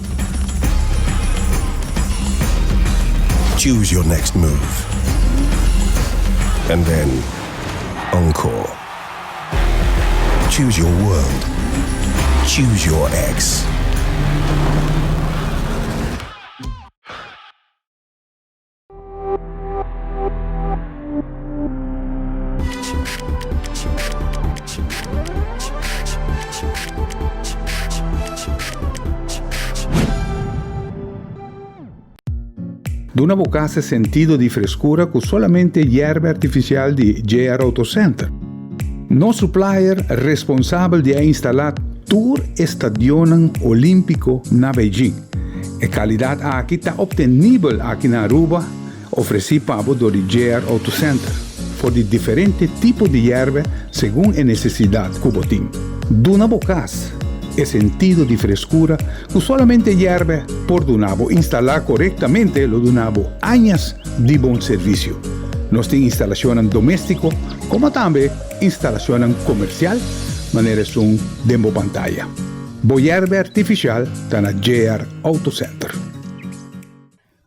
Choose your next move. And then Encore. Choose your world. Choose your ex. De una boca hace sentido de frescura con solamente hierba artificial de JR Auto Center. No supplier responsable de instalar Tour Estadio Olímpico na Beijing. A qualidade aqui está obtenível aqui na Aruba, oferecida para o JR Auto Center, por de diferentes tipos de hierba segundo a necessidade que você tem. De una boca é sentido de frescura que solamente hierve por Dunabo instalar correctamente lo Dunabo años de bom serviço. Nós temos instalação doméstico como também instalação comercial, maneira som demo pantalla. Bo hierve artificial está na JR Auto Center.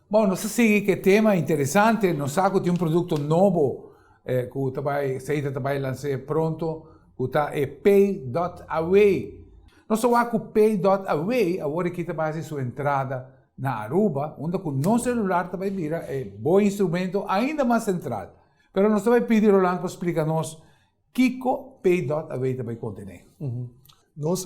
Bom, nós seguimos que tema interessante, nós saco de produto novo que vai lançar pronto, que é Pay.Away. Nós somos com Pay.Away, agora que vai sua entrada na Aruba, onde com nosso celular também vira bom instrumento ainda mais central. Mas nós vamos pedir ao Lanco para explicar-nos que Pay.Away também contém. Nós,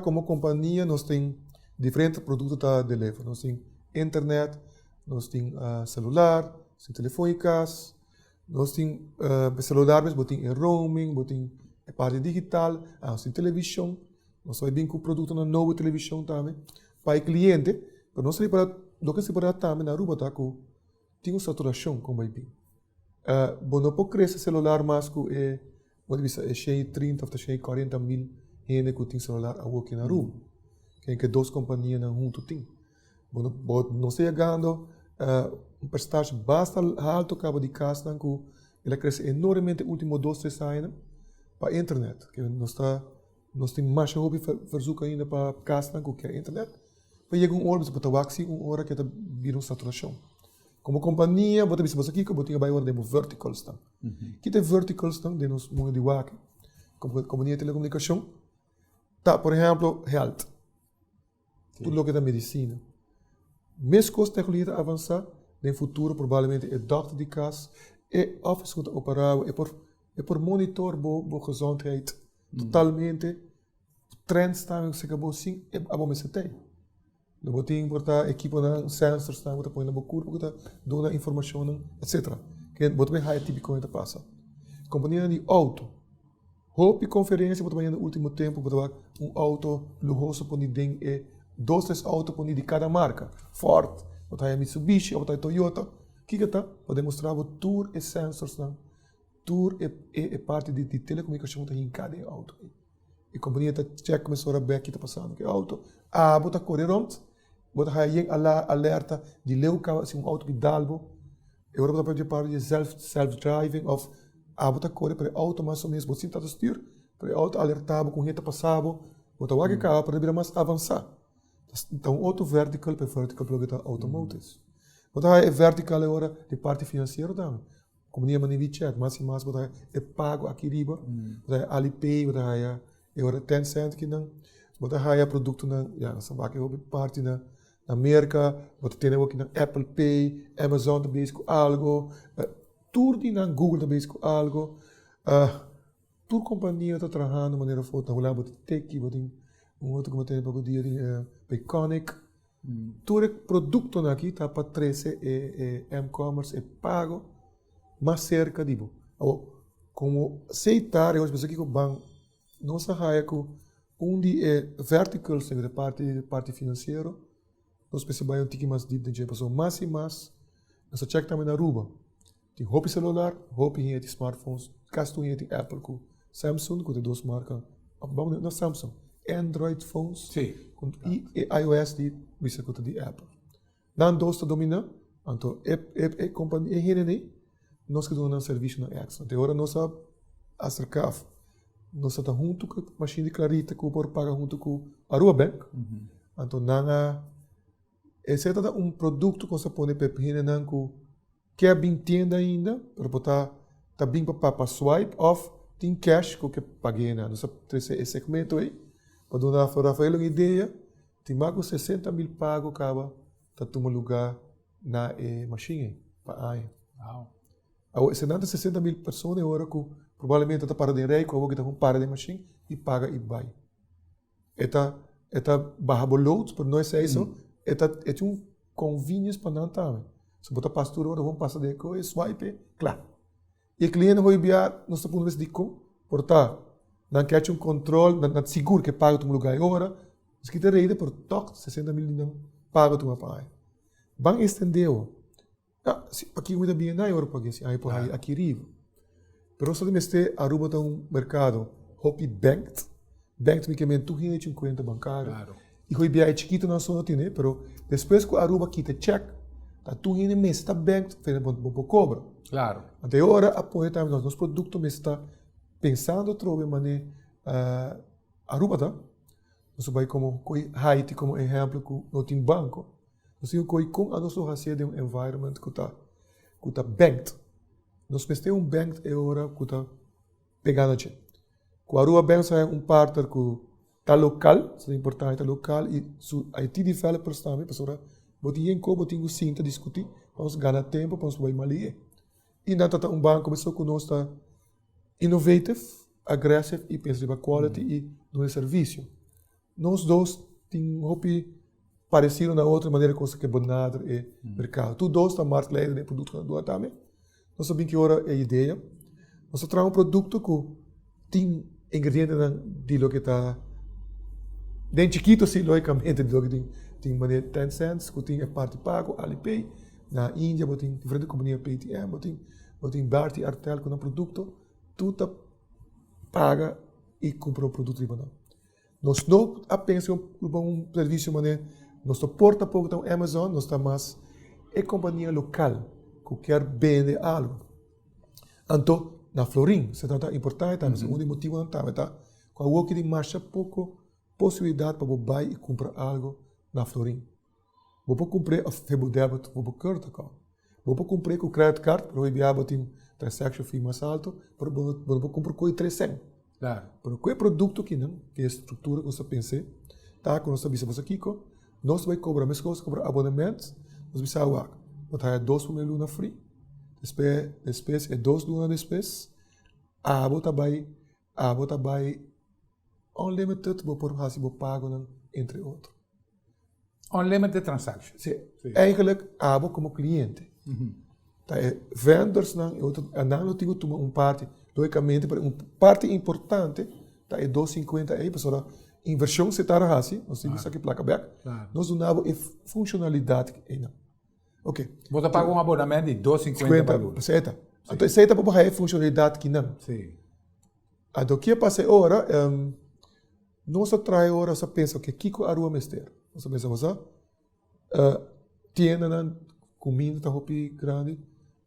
como companhia, nós temos diferentes produtos de telefone. Nós temos internet, nós temos celular, nós temos telefônicas, nós temos celular, nós temos roaming, nós temos a parte digital, nós temos televisão. Nós vamos vir com o produto na nova televisão também, para o cliente, mas nós temos para também na Aruba, tem uma saturação como vai vir. Não pode crescer celular, mas é 130 ou 140 mil gente que tem celular aqui na Aruba, que duas companhias juntas têm. Nós estamos chegando uma percentagem bastante alta de casa, que ela cresce enormemente nos últimos 2-3 anos para a internet, que nós temos mais verzoek ainda para casa que é internet. Para chegar hora, para trabalhar uma hora que vira uma saturação. Como companhia, você bisa aqui que você vai hora de verticals. Que tem verticals de nós muito de WAC. Como companhia de telecomunicação, tá, por exemplo, health. Tudo o que é medicina. Mesmo com as tecnologias avançadas, no futuro provavelmente é doctor de casa, é office que operar, é por monitor a gezondheid. Totalmente, trends também que se acabou assim, é a bom tem. Não tem importar equipa na sensors também, você põe na boca, você dá informação, etc. Que você vai high típico que passa. Companhia de auto, hope conferência, você vai no último tempo, você vai auto luxuoso para ninguém é 2-3 autos para de cada marca, Ford, você vai Mitsubishi, você vai Toyota, que tá? Para demonstrar o tour e sensors não. Tour é parte de telecomunicação em cada auto. E a companhia está check começou a ver que está passando que auto. Bota correr rond, bota aí alerta de leuca se auto pedalbo. Agora bota para parte de self-driving of bota correr para auto mais ou menos você está styr, para auto alertado com reta passado, bota o que cá para virar mais avançar. Então auto vertical para automotive. Bota aí vertical agora de parte financeira também. Companhia Manivichat, mas é pago aqui riba, Alipay, agora Tencent que não, botar produto na, sabak é parte na América, botar tem aqui na Apple Pay, Amazon também com algo, tudo na Google também com algo, tudo companhia está trabalhando de maneira forte, lá botar Teki, botar outro como tem para dia Payconic, tudo produto aqui está para 13 e-commerce é pago. Mais cerca de como aceitar as pessoas que o banco não se raia com onde vertical sobre a parte financeira nós precisamos ter mais de pessoa mais e mais nós check também na Aruba tem hope celular hope em smartphones caso em Apple com Samsung com duas marcas vamos na Samsung Android phones com iOS de bisa com de Apple dan dois domina então companhia nós que damos serviço na Exxon. Agora nós acercamos, nós estamos junto com a machine de clarita que por paga junto com a Aruba Bank. Então esse é produto que você pode pegar na que é bem tenda ainda, para botar tá bem para swipe off, tem cash que paguei na nossa esse segmento aí. Para dar para Rafael uma ideia, tem mais de 60 mil pago acaba tá tomar lugar na machine para aí. Se não 60 mil pessoas agora que provavelmente está para de rei, que está com para de machine e paga e vai. Eta barra loads, por não é isso. É um convenience para não também. Se botar pastura, ora vamos passar de coisa, swipe, claro. E o cliente vai enviar, nós estamos nesse dico, portar, não quer um controle, não seguro que paga tu um lugar agora, se que te rede por toque 60 mil não paga tu uma paga. Bang estendeu. Ah, aqui muito bem na Europa, aí por aí aqui rivo. Pero só de mestre Aruba tem um mercado, hopi banked me que tu hinha tinha conta bancária. Claro. E foi bem chiquito na zona tine, pero depois que Aruba quita check, tá tu hinha mestre tá banked, fez bom cobra. Claro. Até agora apoia também nosso produto mestre está pensando trove mané Aruba tá. Nós vai como Haiti como exemplo com no tim banco. Nós temos com a nossa raça de um environment que tá banked. Nós temos um banked agora que tá pegando gente. Com a Aruba Bank é um partner que tá local, isso é importante, tá local e su IT developers também, pessoal. Botinho com botinho sim tá discutir, vamos ganhar tempo, vamos vai malie. E não tá um banco começou com nós tá innovative, aggressive e pensa em quality e no serviço. Nós dois temos hobby parecido na outra maneira coisa que bonado é mercado. Tu dois tá marca leider de produto do também. Nós sabemos que agora é a ideia. Nós traz um produto que tem ingredientes de lo que está bem chiquito sim logicamente de lo que tem maneira 10 cents, que tem a parte pago Alipay na Índia, tem diferentes companhias PayTM, tem Barty Artel com um produto, tu tá paga e compra o produto de banana. Nós não apenas um serviço maneira, nós porta pouco então Amazon, nós tá mais é companhia local que quer vender algo. Então na Florim, isso é importante, tá? Mas um motivo não tá? Com a walk de marcha pouco possibilidade para buy e comprar algo na Florim. Vou comprar a Facebook debit, vou carta cá. Vou comprar com credit card, para o IBA tem transaction fee mais alto, para vou comprar com 300. Claro. Para qualquer produto que não, que é a estrutura que você pensa, tá? Com nossa visa aqui, nós vai cobrar mais coisas, cobrar abonamentos, nós vai sair botar 2 por luna free. Depois é 2 lunas depois, a bota vai unlimited, vou por raci, vou pago, entre outros. Unlimited transactions. Sim. Eigenlijk, abo como cliente. Tá, vendors, não tenho uma parte, logicamente, uma parte importante, tá, é 250 aí, pessoal, inversão se está raci, nós temos aqui placa back, nós usamos a funcionalidade que não. Ok. Você paga um abonamento de 250 para luz. Certo. Então, isso é para a funcionalidade que não. Sim. Então, o que passa agora, nós traz agora, você pensa que Kiko Arua Mester. Você pensa, você tienda na comida, tá roupa grande,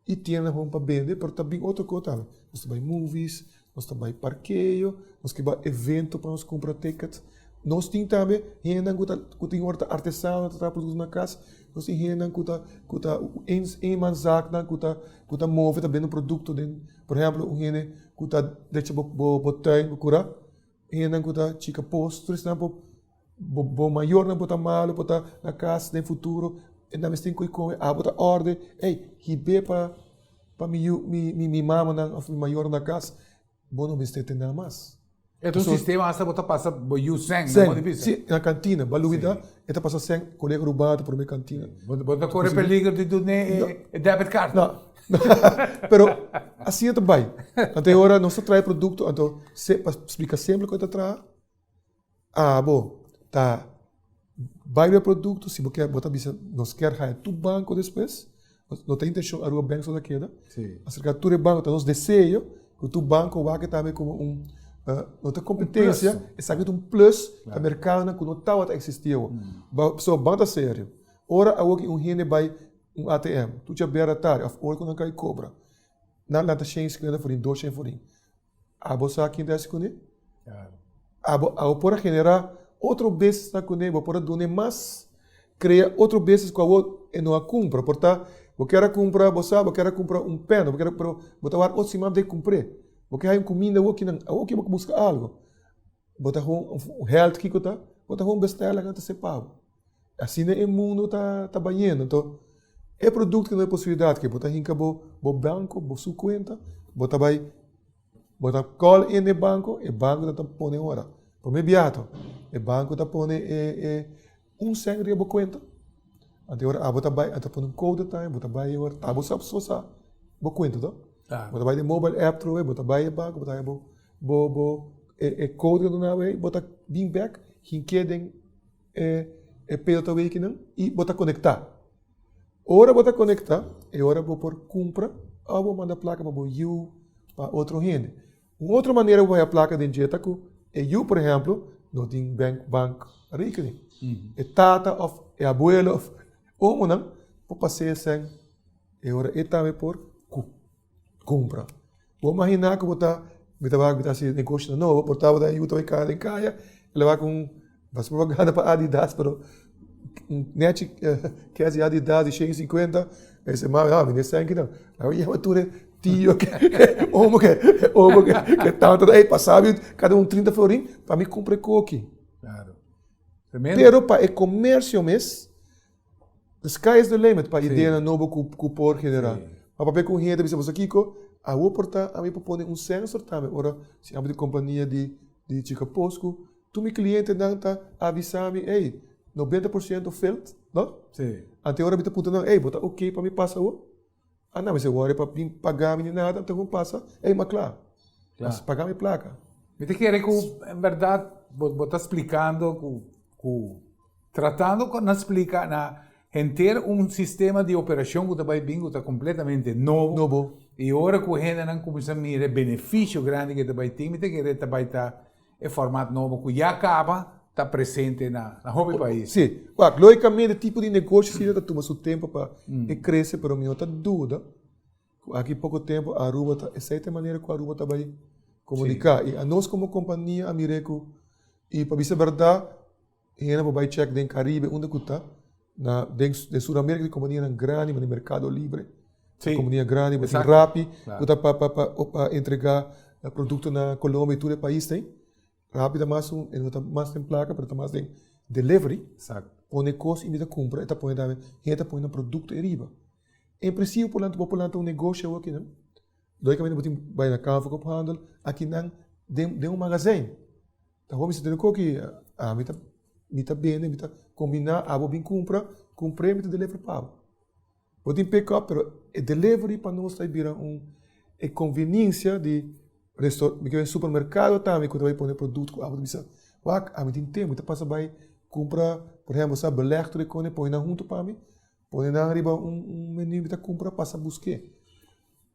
e tienda na para vender, mas também outra coisa. Nós também movies, nós também parqueio, nós também evento para nós comprar tickets. Nós temos também, que tem horta artesano, que está produzindo na casa, nós temos que manzak, que está move, está vendo produto, por exemplo, que está deixa botão, cura, que está chica posto, por exemplo, bo maior não botar mal, botar na casa no futuro, e não tem que com a botar ordem, hibe para mi mama na maior na casa, bom não tem nada mais. É um sistema hasta botar passa o 100, não é difícil. Sim, na cantina, baluida, eta passa 100 colega roubado por minha cantina. Bota corre peligro de doner debit card. Não. Pero assim também. Até agora nós traz produto, então explica sempre o que está atrás. Bom, tá. Vai o produto, se você botar nós quer ganhar tu banco depois, não tem intenção a rua banco só daquela. Sim. Acerca tu banco, tá nós desejo que tu banco vá que também como não tem competência, é sabe um plus da mercado que não estava existindo. Só banda sério. Ora a que rene vai ATM, tu já beira tarde, a hora que não cai cobra. Na lata cheia esquerda for 200 for. Você aqui desce com ele. Para generar outro business na cone, para donar mais, criar outro business com a outra e não a compra. Portanto, você quer comprar, você quer comprar pen, você quer botar outro cima de comprar. Porque hay comida que busca algo. Bota um health que tá, bota um besteira que se paga. Assim o mundo tá banhando. Então, é produto que não é possibilidade que bota hinca bo banco, bo sua conta, bota call in banco, e banco tá pone hora. Por me biato, e banco tá pone 100 ribo conta. Ante ora abota bai ata pon code time, bota bai ora tabo sap so sa. Bo kwento to. Bota bai de mobile app trowe, bota bai ba, bota bo code do na we, bota bing back, hin keding pelota week não e bota conectar. Ora bota conectar e ora vou por compra, ou vou mandar placa para you para outro gente. Uma outra maneira vai a placa de jeta que you, por exemplo, não tem bank rekening. E tata of abuelo of omo não, vou passar sem e ora e também por compra. Vou imaginar que bota bota assim negócio novo, portava da you também cada em caia, levar com mas propaganda para Adidas, pero net que é Adidas de 150, esse mal, me disse que não. Aí eu tudo tio que tanto aí passava cada 30 florim para me comprar coque. Claro. Pero para o comércio mês, the sky is the limit para ideia novo por general. Para papel com gente, você Kiko, a vou portar a mim para pôr sensor também. Ora, se a companhia de Chica Posco, tu meu cliente não tá avisando, ei, 90% failed, não? Sim. Até agora eu estou não, ei, bota ok para me passar o. Ah, não, mas agora para pagar me nada, então vou passar, ei, mas claro, mas pagar minha placa. Me te quer que, em verdade, você está explicando, tratando de explicar, em ter sistema de operação que vai vir, que está completamente novo. E agora que a gente não começa a mirar benefício grande que vai ter, me te quer que vai estar em formato novo, que já acaba, está presente na hobby país. Sim, claro, logicamente, o tipo de negócio se dá toma seu tempo para crescer, mas eu tenho dúvida. Aqui pouco tempo, a Aruba, essa é a maneira que a Aruba vai comunicar. Sim. E a nós, como companhia, a Mireco, e para dizer a verdade, a gente vai check no Caribe, onde está, de Sul-América, a companhia é grande, no mercado livre. Sim. A companhia grande, mas rápido, para entregar produto na Colômbia e todo o país tem. Rápida mais tem placa, mas mais tem delivery. Exato. Põe coisa e me compra, e põe também, e põe um produto e riba. Em princípio, por plantar negócio aqui, não? Logicamente, você vai na casa com handel, aqui não tem magazine. Então, vamos dizer que me tá bem, me tá combinar, vou vir comprei, me tá delivery para. Vou ter pick up, mas delivery para nós está vira conveniência de supermercado também, quando vai pôr produto, me tem tempo, então passa vai comprar, por exemplo, sabe, belegto de cone, põe na junto para mim, põe na arriba menu, me compra, passa buscar.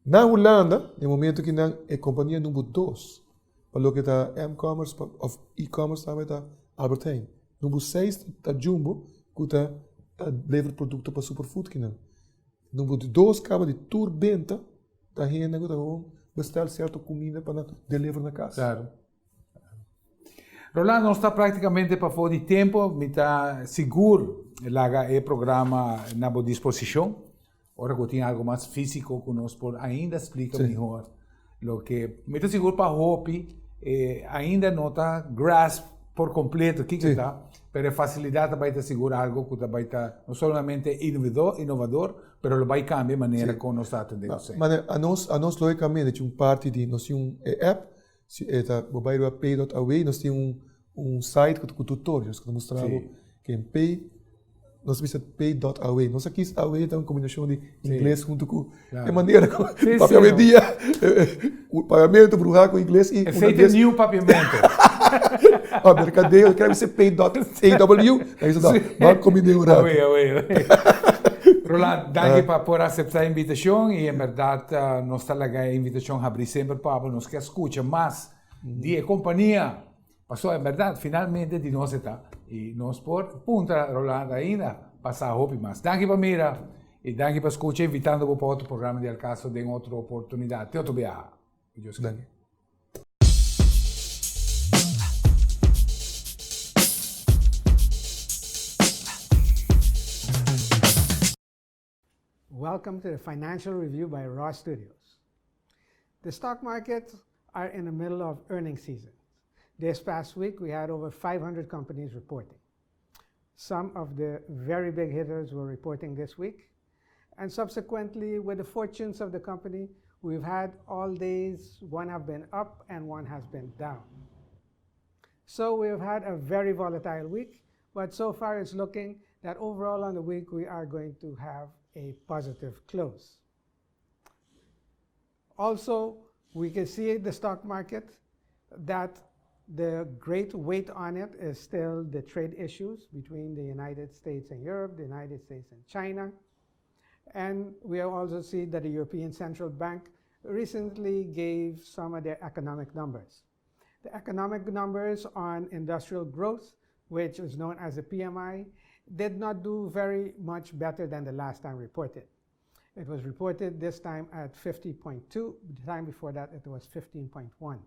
Na Holanda, no momento que é companhia número 2, para o que está e-commerce, of e-commerce também está Albert Heijn. Número 6 está Jumbo, que está levando produto para Superfood, que não. Número 2 acaba de turbenta, está renda, que está bestel certa comida para delivery na casa. Claro. Rolando, não está praticamente para fora de tempo, me está seguro o programa na boa disposição. Agora que tem algo mais físico que nós ainda explica melhor. Lo que me está seguro para Hopi, ainda não está grasp por completo o que está, mas a facilidade vai estar seguro algo que vai estar não somente inovador, mas vai cambiar a maneira como nós está atendendo. Mas a nós logicamente tem parte de nós temos app, vai para pay.away, nós temos site com tutoriais que mostrava que em pay nós temos pay.away. Nós aqui away tem uma combinação de inglês junto com a maneira como o pagamento bruxar com inglês e feito nenhum pagamento. O mercadeiro, eu quero ser pay.aw, é isso dá. Vamos combinar o rato. Rolando, danke por aceitar a invitação e, em verdade, nós estamos aqui a invitação a abrir sempre para nós que escuta mais de companhia. Passou, em verdade, finalmente de nós está. E nós por punta, Rolando, ainda passar a roupa mais. Danke para Mira e danke para escutar, invitando para outro programa de Alcaço de outra oportunidade. Teu viaje. Danke. Welcome to the Financial Review by Raw Studios. The stock markets are in the middle of earnings season. This past week, we had over 500 companies reporting. Some of the very big hitters were reporting this week. And subsequently, with the fortunes of the company, we've had all days, one have been up and one has been down. So we've had a very volatile week, but so far it's looking that overall on the week we are going to have a positive close. Also, we can see the stock market that the great weight on it is still the trade issues between the United States and Europe, the United States and China. And we also see that the European Central Bank recently gave some of their economic numbers. The economic numbers on industrial growth, which is known as the PMI, did not do very much better than the last time reported. It was reported this time at 50.2. The time before that, it was 15.1.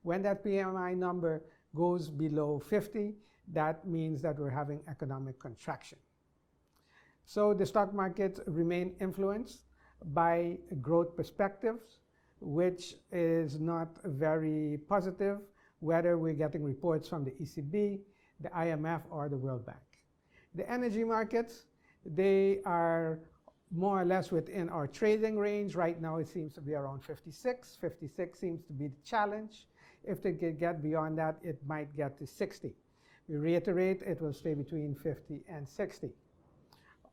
When that PMI number goes below 50, that means that we're having economic contraction. So the stock markets remain influenced by growth perspectives, which is not very positive, whether we're getting reports from the ECB, the IMF, or the World Bank. The energy markets, they are more or less within our trading range. Right now it seems to be around 56. 56 seems to be the challenge. If they can get beyond that, it might get to 60. We reiterate, it will stay between 50 and 60.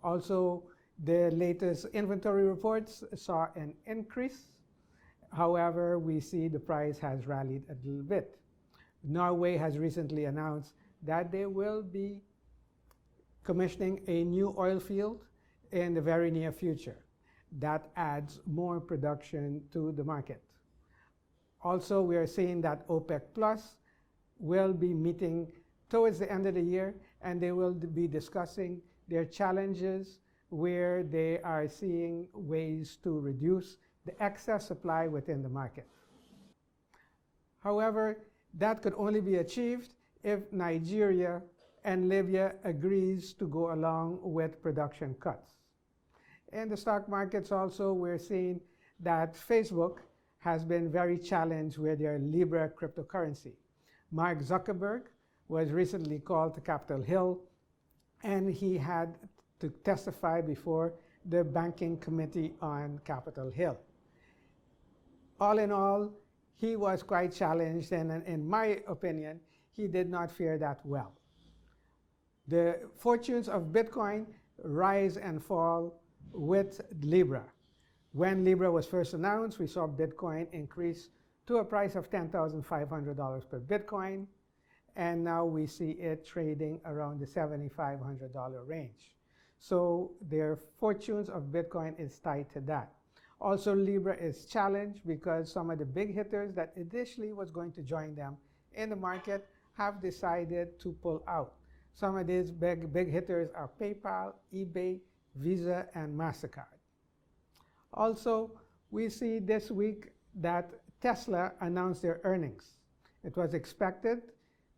Also, the latest inventory reports saw an increase. However, we see the price has rallied a little bit. Norway has recently announced that they will be commissioning a new oil field in the very near future. That adds more production to the market. Also, we are seeing that OPEC Plus will be meeting towards the end of the year, and they will be discussing their challenges where they are seeing ways to reduce the excess supply within the market. However, that could only be achieved if Nigeria and Libya agrees to go along with production cuts. In the stock markets also, we're seeing that Facebook has been very challenged with their Libra cryptocurrency. Mark Zuckerberg was recently called to Capitol Hill, and he had to testify before the Banking Committee on Capitol Hill. All in all, he was quite challenged, and in my opinion, he did not fare that well. The fortunes of Bitcoin rise and fall with Libra. When Libra was first announced, we saw Bitcoin increase to a price of $10,500 per Bitcoin, and now we see it trading around the $7,500 range. So their fortunes of Bitcoin is tied to that. Also, Libra is challenged because some of the big hitters that initially was going to join them in the market have decided to pull out. Some of these big hitters are PayPal, eBay, Visa, and MasterCard. Also, we see this week that Tesla announced their earnings. It was expected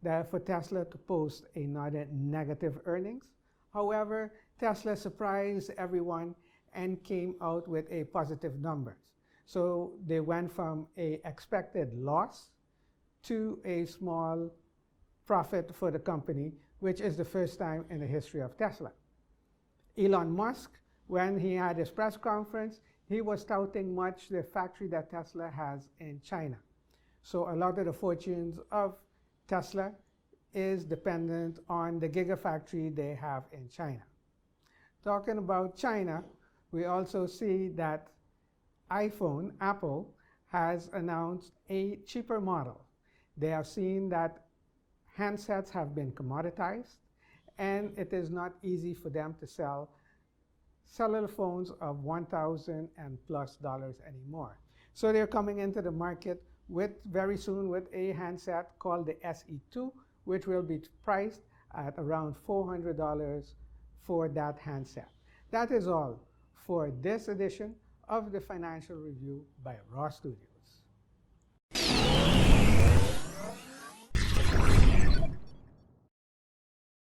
that for Tesla to post another negative earnings. However, Tesla surprised everyone and came out with a positive numbers. So they went from an expected loss to a small profit for the company, which is the first time in the history of Tesla. Elon Musk, when he had his press conference, he was touting much the factory that Tesla has in China. So a lot of the fortunes of Tesla is dependent on the gigafactory they have in China. Talking about China, we also see that Apple has announced a cheaper model. They have seen that handsets have been commoditized, and it is not easy for them to sell cellular phones of $1,000 and plus anymore. So they're coming into the market very soon with a handset called the SE2, which will be priced at around $400 for that handset. That is all for this edition of the Financial Review by Raw Studios.